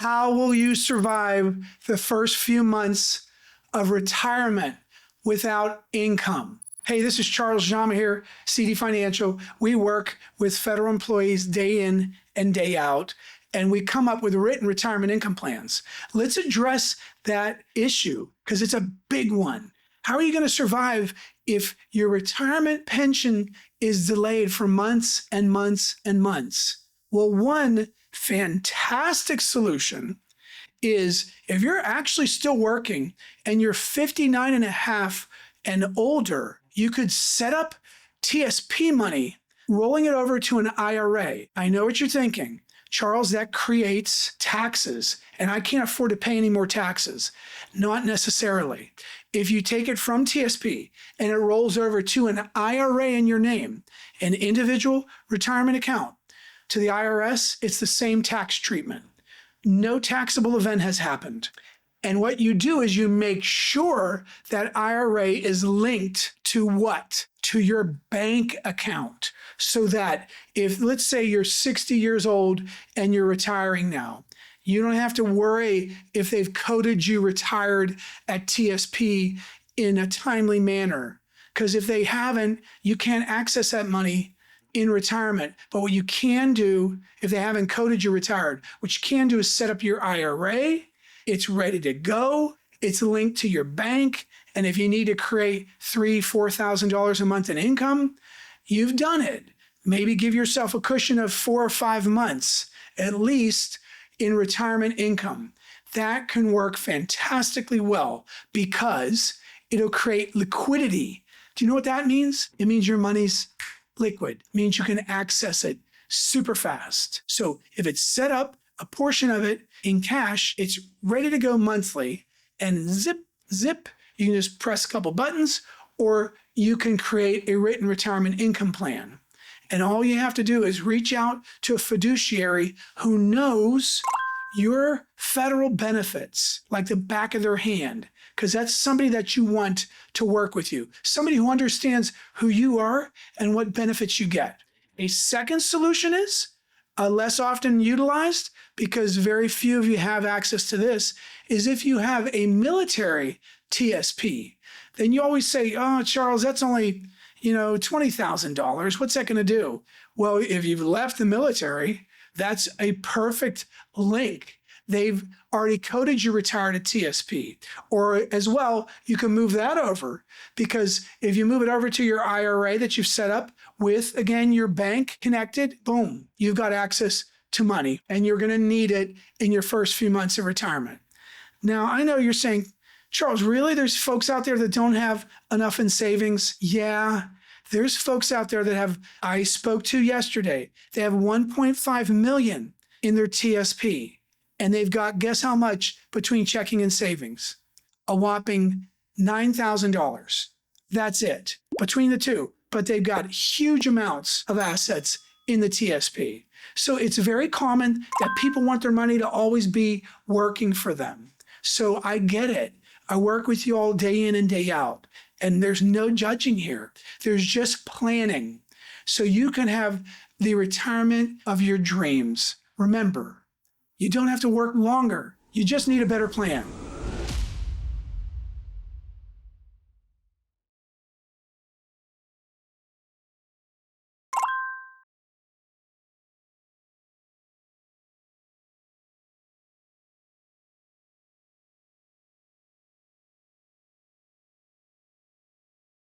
How will you survive the first few months of retirement without income? Hey, this is Charles Jama here, CD Financial. We work with federal employees day in and day out, and we come up with written retirement income plans. Let's address that issue because it's a big one. How are you going to survive if your retirement pension is delayed for months and months and months? Well, one fantastic solution is if you're actually still working and you're 59 and a half and older, you could set up TSP money, rolling it over to an IRA. I know what you're thinking. Charles, that creates taxes, and I can't afford to pay any more taxes. Not necessarily. If you take it from TSP and it rolls over to an IRA in your name, an individual retirement account, to the IRS, it's the same tax treatment. No taxable event has happened. And what you do is you make sure that IRA is linked to what? To your bank account. So that if, let's say you're 60 years old and you're retiring now, you don't have to worry if they've coded you retired at TSP in a timely manner. Because if they haven't, you can't access that money in retirement. But what you can do, if they haven't coded you retired, what you can do is set up your IRA. It's ready to go. It's linked to your bank. And if you need to create $3,000, $4,000 a month in income, you've done it. Maybe give yourself a cushion of 4 or 5 months, at least in retirement income. That can work fantastically well because it'll create liquidity. Do you know what that means? It means your money's liquid. It means you can access it super fast. So if it's set up, a portion of it in cash, it's ready to go monthly, and zip, you can just press a couple buttons, or you can create a written retirement income plan. And all you have to do is reach out to a fiduciary who knows your federal benefits like the back of their hand, because that's somebody that you want to work with you, somebody who understands who you are and what benefits you get. A second solution is less often utilized, because very few of you have access to this, is if you have a military TSP. Then you always say, oh, Charles, that's only, $20,000. What's that going to do? Well, if you've left the military, that's a perfect link. They've already coded you retired at TSP. Or as well, you can move that over, because if you move it over to your IRA that you've set up with, again, your bank connected, boom, you've got access to money, and you're going to need it in your first few months of retirement. Now, I know you're saying, Charles, really? There's folks out there that don't have enough in savings? Yeah, there's folks out there that have, I spoke to yesterday, they have 1.5 million in their TSP, and they've got, guess how much between checking and savings? A whopping $9,000. That's it, between the two. But they've got huge amounts of assets in the TSP. So it's very common that people want their money to always be working for them. So I get it. I work with you all day in and day out, and there's no judging here. There's just planning so you can have the retirement of your dreams. Remember, you don't have to work longer. You just need a better plan.